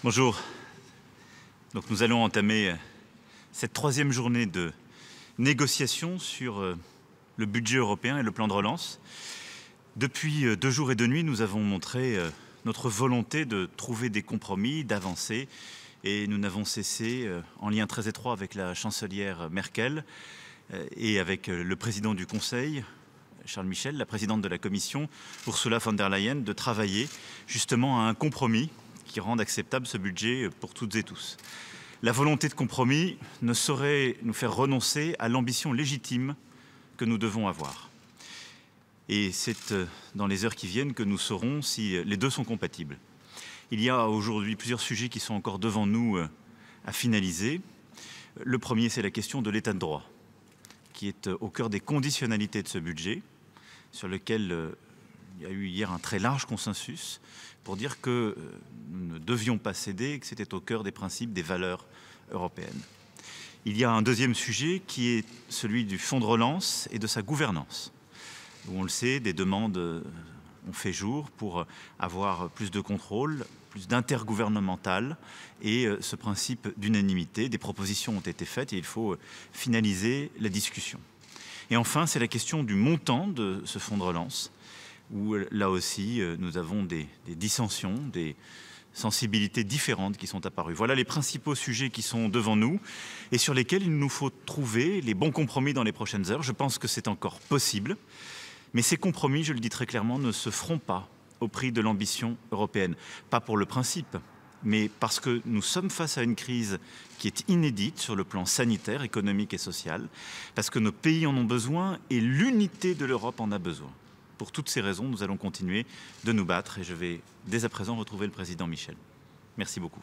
Bonjour. Donc nous allons entamer cette troisième journée de négociation sur le budget européen et le plan de relance. Depuis 2 jours et 2 nuits, nous avons montré notre volonté de trouver des compromis, d'avancer. Et nous n'avons cessé, en lien très étroit avec la chancelière Merkel et avec le président du Conseil, Charles Michel, la présidente de la Commission, Ursula von der Leyen, de travailler justement à un compromis qui rende acceptable ce budget pour toutes et tous. La volonté de compromis ne saurait nous faire renoncer à l'ambition légitime que nous devons avoir. Et c'est dans les heures qui viennent que nous saurons si les deux sont compatibles. Il y a aujourd'hui plusieurs sujets qui sont encore devant nous à finaliser. Le premier, c'est la question de l'état de droit, qui est au cœur des conditionnalités de ce budget, sur lequel il y a eu hier un très large consensus pour dire que nous ne devions pas céder, que c'était au cœur des principes, des valeurs européennes. Il y a un deuxième sujet qui est celui du fonds de relance et de sa gouvernance, où on le sait, des demandes ont fait jour pour avoir plus de contrôle, plus d'intergouvernemental et ce principe d'unanimité. Des propositions ont été faites et il faut finaliser la discussion. Et enfin, c'est la question du montant de ce fonds de relance, où là aussi nous avons des dissensions, des sensibilités différentes qui sont apparues. Voilà les principaux sujets qui sont devant nous et sur lesquels il nous faut trouver les bons compromis dans les prochaines heures. Je pense que c'est encore possible, mais ces compromis, je le dis très clairement, ne se feront pas au prix de l'ambition européenne. Pas pour le principe, mais parce que nous sommes face à une crise qui est inédite sur le plan sanitaire, économique et social, parce que nos pays en ont besoin et l'unité de l'Europe en a besoin. Pour toutes ces raisons, nous allons continuer de nous battre et je vais dès à présent retrouver le président Michel. Merci beaucoup.